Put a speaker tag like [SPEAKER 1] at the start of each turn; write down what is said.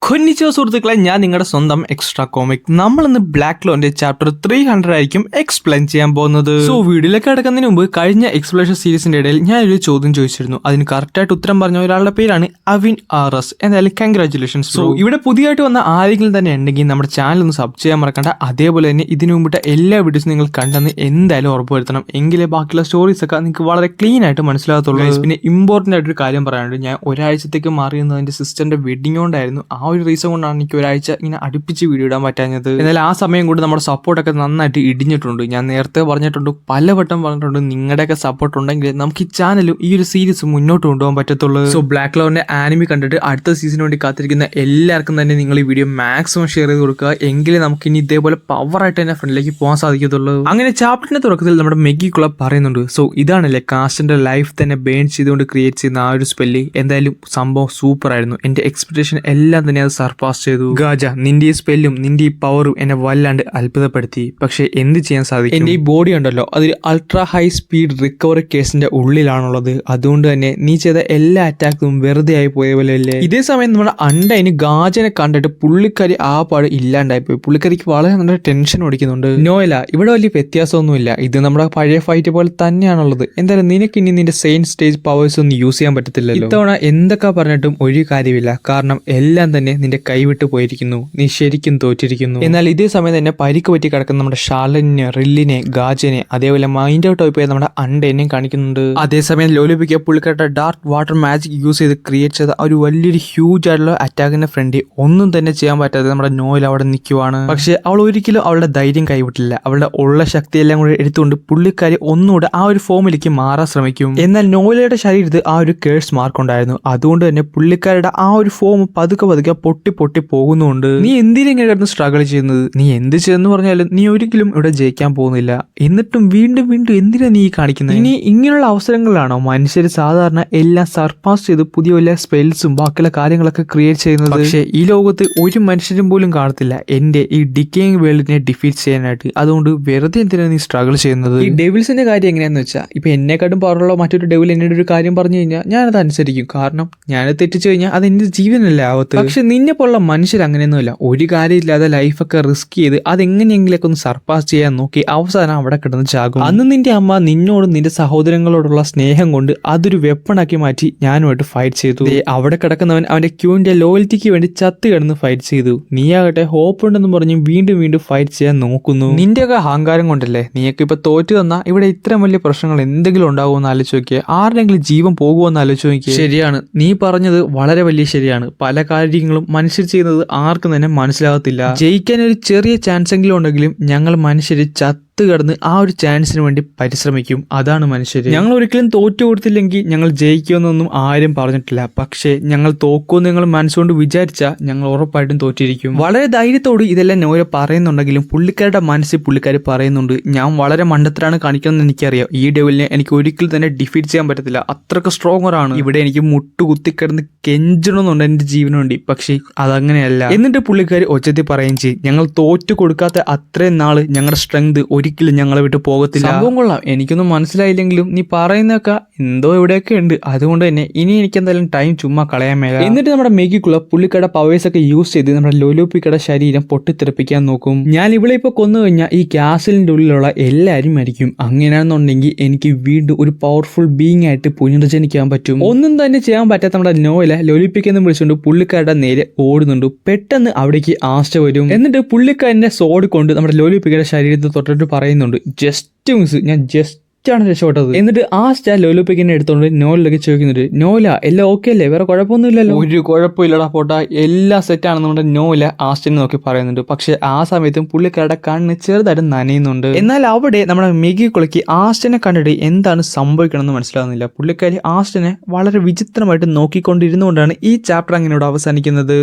[SPEAKER 1] കൊന്നിച്ചോ സുഹൃത്തുക്കളെ, ഞാൻ നിങ്ങളുടെ സ്വന്തം എക്സ്ട്രാ കോമിക്. നമ്മളിന്ന് ബ്ലാക്ക് ലോന്റെ ചാപ്റ്റർ 300 ആയിരിക്കും എക്സ്പ്ലെയിൻ ചെയ്യാൻ പോകുന്നത്. സോ വീഡിയോയിലേക്ക് കിടക്കുന്നതിന് മുമ്പ് കഴിഞ്ഞ എക്സ്പ്ലോഷൻ സീരീസിന്റെ ഇടയിൽ ഞാൻ ഒരു ചോദ്യം ചോദിച്ചിരുന്നു. അതിന് കറക്റ്റായിട്ട് ഉത്തരം പറഞ്ഞ ഒരാളുടെ പേരാണ് അവിൻ RS. എന്തായാലും കൺഗ്രാറ്റുലേഷൻസ്. സോ ഇവിടെ പുതിയതായിട്ട് വന്ന ആരെങ്കിലും തന്നെ ഉണ്ടെങ്കിൽ നമ്മുടെ ചാനൽ ഒന്ന് സബ് ചെയ്യാൻ മറക്കണ്ട. അതേപോലെ തന്നെ ഇതിനു മുമ്പിട്ട് എല്ലാ വീഡിയോസും നിങ്ങൾ കണ്ടെന്ന് എന്തായാലും ഉറപ്പുവരുത്തണം. എങ്കിലേ ബാക്കിയുള്ള സ്റ്റോറീസ് ഒക്കെ നിങ്ങൾക്ക് വളരെ ക്ലീൻ ആയിട്ട് മനസ്സിലാകത്തുള്ളൂ. പിന്നെ ഇമ്പോർട്ടന്റ് ആയിട്ടൊരു കാര്യം പറയാനുണ്ട്. ഞാൻ ഒരാഴ്ചത്തേക്ക് മാറിയെന്ന് എന്റെ സിസ്റ്ററിന്റെ വെഡിങ് കൊണ്ടായിരുന്നു. ആ ഒരു റീസൺ കൊണ്ടാണ് എനിക്ക് ഒരാഴ്ച ഇങ്ങനെ അടുപ്പിച്ച് വീഡിയോ ഇടാൻ പറ്റാഞ്ഞത്. എന്നാൽ ആ സമയം കൊണ്ട് നമ്മുടെ സപ്പോർട്ടൊക്കെ നന്നായിട്ട് ഇടിഞ്ഞിട്ടുണ്ട്. ഞാൻ നേരത്തെ പറഞ്ഞിട്ടുണ്ട്, പലവട്ടം പറഞ്ഞിട്ടുണ്ട്, നിങ്ങളുടെയൊക്കെ സപ്പോർട്ട് ഉണ്ടെങ്കിൽ നമുക്ക് ഈ ചാനലും ഈ ഒരു സീരീസ് മുന്നോട്ട് കൊണ്ടുപോകാൻ പറ്റത്തുള്ളൂ. സോ ബ്ലാക്ക് ലോറിന്റെ ആനിമി കണ്ടിട്ട് അടുത്ത സീസണിന് വേണ്ടി കാത്തിരിക്കുന്ന എല്ലാവർക്കും തന്നെ നിങ്ങൾ ഈ വീഡിയോ മാക്സിമം ഷെയർ ചെയ്ത് കൊടുക്കുക. എങ്കിലേ നമുക്ക് ഇനി ഇതേപോലെ പവറായിട്ട് തന്നെ ഫ്രണ്ടിലേക്ക് പോകാൻ സാധിക്കത്തുള്ളൂ. അങ്ങനെ ചാപ്റ്ററിന്റെ തുടക്കത്തിൽ നമ്മുടെ മെഗി കുള പറയുന്നുണ്ട്, സോ ഇതാണല്ലേ കാസ്റ്റിന്റെ ലൈഫ് തന്നെ ബേൺ ചെയ്തുകൊണ്ട് ക്രിയേറ്റ് ചെയ്യുന്ന ആ ഒരു സ്പെല്ല്. എന്തായാലും സംഭവം സൂപ്പർ ആയിരുന്നു. എന്റെ എക്സ്പെക്ടേഷൻ എല്ലാം തന്നെ അത് സർപാസ് ചെയ്തു. ഗാജ, നിന്റെ ഈ സ്പെല്ലും നിന്റെ ഈ പവറും എന്നെ വല്ലാണ്ട് അത്ഭുതപ്പെടുത്തി. പക്ഷെ എന്ത് ചെയ്യാൻ സാധിക്കും? എന്റെ ഈ ബോഡി ഉണ്ടല്ലോ, അതിൽ അൾട്രാ ഹൈ സ്പീഡ് റിക്കവറി കേസിന്റെ ഉള്ളിലാണുള്ളത്. അതുകൊണ്ട് തന്നെ നീ ചെയ്ത എല്ലാ അറ്റാക്കും വെറുതെ ആയി പോയ പോലെ അല്ലേ. ഇതേ സമയം നമ്മുടെ അണ്ടയിന് ഗാജനെ കണ്ടിട്ട് പുള്ളിക്കാരി ആ പാട് ഇല്ലാണ്ടായി പോയി. പുള്ളിക്കാരിക്ക് വളരെ നല്ല ടെൻഷൻ ഓടിക്കുന്നുണ്ട്. നോയല, ഇവിടെ വലിയ വ്യത്യാസമൊന്നുമില്ല, ഇത് നമ്മുടെ പഴയ ഫൈറ്റ് പോലെ തന്നെയാണുള്ളത്. എന്തായാലും നിനക്ക് ഇനി നിന്റെ സെയിം സ്റ്റേജ് പവേഴ്സ് ഒന്നും യൂസ് ചെയ്യാൻ പറ്റത്തില്ലല്ലോ. ഇത്തവണ എന്തൊക്കെ പറഞ്ഞിട്ടും ഒരു കാര്യമില്ല. കാരണം എല്ലാം തന്നെ നിന്റെ കൈവിട്ട് പോയിരിക്കുന്നു. നീ ശരിക്കും തോറ്റിരിക്കുന്നു. എന്നാൽ ഇതേ സമയം തന്നെ പരിക്ക് പറ്റി കിടക്കുന്ന നമ്മുടെ ഷാർലറ്റിനെ, റില്ലിനെ, ഗാജനെ, അതേപോലെ മൈൻഡ് ഔട്ട് ആയി പോയ നമ്മുടെ അണ്ടേനെയും കാണിക്കുന്നുണ്ട്. അതേസമയം ലോലിപ്പിക്ക പുള്ളിക്കാരുടെ ഡാർക്ക് വാട്ടർ മാജിക് യൂസ് ചെയ്ത് ക്രിയേറ്റ് ചെയ്ത ഒരു വലിയൊരു ഹ്യൂജ് ആയിട്ടുള്ള അറ്റാക്കിന്റെ ഫ്രണ്ട് ഒന്നും തന്നെ ചെയ്യാൻ പറ്റാതെ നമ്മുടെ നോയിൽ അവിടെ നിൽക്കുവാണ്. പക്ഷെ അവൾ ഒരിക്കലും അവളുടെ ധൈര്യം കൈവിട്ടില്ല. അവളുടെ ഉള്ള ശക്തിയെല്ലാം കൂടെ എടുത്തുകൊണ്ട് പുള്ളിക്കാരി ഒന്നുകൂടെ ആ ഒരു ഫോമിലേക്ക് മാറാൻ ശ്രമിക്കും. എന്നാൽ നോയിലയുടെ ശരീരത്തിൽ ആ ഒരു കേഴ്സ് മാർക്ക് ഉണ്ടായിരുന്നു. അതുകൊണ്ട് തന്നെ പുള്ളിക്കാരുടെ ആ ഒരു ഫോം പതുക്കെ പതുക്കെ പൊട്ടി പൊട്ടി പോകുന്നുണ്ട്. നീ എന്തിനും ഇങ്ങനെ കിടന്ന് സ്ട്രഗിൾ ചെയ്യുന്നത്? നീ എന്ത് ചെയ്തെന്ന് പറഞ്ഞാലും നീ ഒരിക്കലും ഇവിടെ ജയിക്കാൻ പോകുന്നില്ല. എന്നിട്ടും വീണ്ടും വീണ്ടും എന്തിനാ നീ കാണിക്കുന്നത്? ഇനി ഇങ്ങനെയുള്ള അവസരങ്ങളിലാണോ മനുഷ്യർ സാധാരണ എല്ലാം സർപാസ് ചെയ്ത് പുതിയ വലിയ സ്പെൽസും ബാക്കിയുള്ള കാര്യങ്ങളൊക്കെ ക്രിയേറ്റ് ചെയ്യുന്നത്? പക്ഷേ ഈ ലോകത്ത് ഒരു മനുഷ്യരും പോലും കാണത്തില്ല എന്റെ ഈ ഡിക്കേയിങ് വേൾഡിനെ ഡിഫീറ്റ് ചെയ്യാനായിട്ട്. അതുകൊണ്ട് വെറുതെ എന്തിനാണ് നീ സ്ട്രഗിൾ ചെയ്യുന്നത്? ഈ ഡെവിൾസിന്റെ കാര്യം എങ്ങനെയാന്ന് വെച്ചാൽ, ഇപ്പൊ എന്നെക്കാട്ടും പവറുള്ള മറ്റൊരു ഡെവിൾ എന്നോട് ഒരു കാര്യം പറഞ്ഞു കഴിഞ്ഞാൽ ഞാനത് അനുസരിക്കും. കാരണം ഞാനത് തെറ്റിച്ചു കഴിഞ്ഞാൽ അത് എന്റെ ജീവനല്ലേ ആവത്ത്. പക്ഷെ നിന്നെ പോലുള്ള മനുഷ്യർ അങ്ങനെയൊന്നുമില്ല. ഒരു കാര്യമില്ലാതെ ലൈഫൊക്കെ റിസ്ക് ചെയ്ത് അതെങ്ങനെയെങ്കിലൊക്കെ ഒന്ന് സർപ്പാസ് ചെയ്യാൻ നോക്കി അവസാനം അവിടെ കിടന്ന് ചാകും. അന്ന് നിന്റെ അമ്മ നിന്നോടും നിന്റെ സഹോദരങ്ങളോടുള്ള സ്നേഹം കൊണ്ട് അതൊരു വെപ്പണാക്കി മാറ്റി ഞാനുമായിട്ട് ഫൈറ്റ് ചെയ്തു. അവിടെ കിടക്കുന്നവൻ അവന്റെ ക്യൂവിന്റെ ലോയൽറ്റിക്ക് വേണ്ടി ചത്ത് കിടന്ന് ഫൈറ്റ് ചെയ്തു. നീയാകട്ടെ ഹോപ്പ് ഉണ്ടെന്ന് പറഞ്ഞ് വീണ്ടും വീണ്ടും ഫൈറ്റ് ചെയ്യാൻ നോക്കുന്നു. നിന്റെയൊക്കെ അഹങ്കാരം കൊണ്ടല്ലേ നീയൊക്കെ ഇപ്പൊ തോറ്റു തന്നാ ഇവിടെ ഇത്രയും വലിയ പ്രശ്നങ്ങൾ എന്തെങ്കിലും ഉണ്ടാകുമെന്ന് ആലോചിച്ച് നോക്കിയേ. ആരുടെങ്കിലും ജീവൻ പോകുമെന്ന് ആലോചിച്ച് നോക്കിയേ. ശരിയാണ്, നീ പറഞ്ഞത് വളരെ വലിയ ശരിയാണ്. പല കാര്യങ്ങളും മനുഷ്യർ ചെയ്യുന്നത് ആർക്കും തന്നെ മനസ്സിലാകത്തില്ല. ജയിക്കാൻ ഒരു ചെറിയ ചാൻസ് എങ്കിലും ഉണ്ടെങ്കിലും ഞങ്ങൾ മനുഷ്യര് കിടന്ന് ആ ഒരു ചാൻസിന് വേണ്ടി പരിശ്രമിക്കും. അതാണ് മനുഷ്യര്. ഞങ്ങൾ ഒരിക്കലും തോറ്റു കൊടുത്തില്ലെങ്കിൽ ഞങ്ങൾ ജയിക്കുമെന്നൊന്നും ആരും പറഞ്ഞിട്ടില്ല. പക്ഷേ ഞങ്ങൾ തോക്കുമെന്ന് നിങ്ങൾ മനസ്സുകൊണ്ട് വിചാരിച്ചാൽ ഞങ്ങൾ ഉറപ്പായിട്ടും തോറ്റിരിക്കും. വളരെ ധൈര്യത്തോട് ഇതെല്ലാം നോയ പറയുന്നുണ്ടെങ്കിലും പുള്ളിക്കാരുടെ മനസ്സിൽ പുള്ളിക്കാർ പറയുന്നുണ്ട്, ഞാൻ വളരെ മണ്ടത്തരാണ് കാണിക്കണമെന്ന് എനിക്കറിയാം. ഈ ഡെവിലിനെ എനിക്ക് ഒരിക്കലും തന്നെ ഡിഫീറ്റ് ചെയ്യാൻ പറ്റത്തില്ല. അത്രക്ക് സ്ട്രോങ്ങറാണ്. ഇവിടെ എനിക്ക് മുട്ടു കുത്തിക്കിടന്ന് കെഞ്ചണമെന്നുണ്ട് എന്റെ ജീവന് വേണ്ടി. പക്ഷേ അതങ്ങനെയല്ല. എന്നിട്ട് പുള്ളിക്കാർ ഒച്ചത്തിൽ പറയുകയും ചെയ്യും, ഞങ്ങൾ തോറ്റു കൊടുക്കാത്ത അത്രയും നാള് ഞങ്ങളുടെ സ്ട്രെങ്ത് ഒരിക്കലും ഞങ്ങളെ വിട്ട് പോകത്തില്ല. സംഭവം കൊള്ളാം. എനിക്കൊന്നും മനസ്സിലായില്ലെങ്കിലും നീ പറയുന്നൊക്കെ എന്തോ ഇവിടെയൊക്കെ ഉണ്ട്. അതുകൊണ്ട് തന്നെ ഇനി എനിക്ക് എന്തായാലും ടൈം ചുമ്മാ കളയാൻ മേല. എന്നിട്ട് നമ്മുടെ മെഗിക്കുള്ള പുള്ളിക്കട പവേഴ്സ് ഒക്കെ യൂസ് ചെയ്ത് നമ്മുടെ ലോലോപ്പിക്കയുടെ ശരീരം പൊട്ടിത്തെറിപ്പിക്കാൻ നോക്കും. ഞാൻ ഇവിടെ ഇപ്പൊ കൊന്നു കഴിഞ്ഞാൽ ഈ ക്യാസിലിന്റെ ഉള്ളിലുള്ള എല്ലാവരും മരിക്കും. അങ്ങനെയാണെന്നുണ്ടെങ്കിൽ എനിക്ക് വീണ്ടും ഒരു പവർഫുൾ ബീങ് ആയിട്ട് പുനർജനിക്കാൻ പറ്റും. ഒന്നും തന്നെ ചെയ്യാൻ പറ്റാത്ത നമ്മുടെ നോയില ലോലിപ്പിക്കെന്ന് വിളിച്ചുകൊണ്ട് പുള്ളിക്കാരുടെ നേരെ ഓടുന്നുണ്ട്. പെട്ടെന്ന് അവിടേക്ക് ആസ്റ്റ വരും. എന്നിട്ട് പുള്ളിക്കാരന്റെ സോഡ് കൊണ്ട് നമ്മുടെ ലോലിപ്പിക്കയുടെ ശരീരത്തിൽ തൊട്ടിട്ട് പറയുന്നുണ്ട്, ജസ്റ്റ് മിസ്, ഞാൻ ജസ്റ്റാണ് രക്ഷപ്പെട്ടത്. എന്നിട്ട് ആ സ്റ്റാർ ലോലോപ്പിക്കിനെ എടുത്തോണ്ട് നോയിലൊക്കെ ചോദിക്കുന്നുണ്ട്, നോയില എല്ലാം ഓക്കെ അല്ലേ? വേറെ കുഴപ്പമൊന്നുമില്ലല്ലോ? ഒരു കുഴപ്പമില്ലടാ പോട്ടാ, എല്ലാം സെറ്റാണ് നമ്മുടെ നോയില ആസ്റ്റിനെ നോക്കി പറയുന്നുണ്ട്. പക്ഷെ ആ സമയത്തും പുള്ളിക്കാരുടെ കണ്ണ് ചെറുതായിട്ട് നനയുന്നുണ്ട്. എന്നാൽ അവിടെ നമ്മുടെ മെഗി കുളയ്ക്ക് ആസ്റ്റിനെ കണ്ടിട്ട് എന്താണ് സംഭവിക്കണമെന്ന് മനസ്സിലാവുന്നില്ല. പുള്ളിക്കാരി ആസ്റ്റിനെ വളരെ വിചിത്രമായിട്ട് നോക്കിക്കൊണ്ടിരുന്നുകൊണ്ടാണ് ഈ ചാപ്റ്റർ അങ്ങനെയോട് അവസാനിക്കുന്നത്.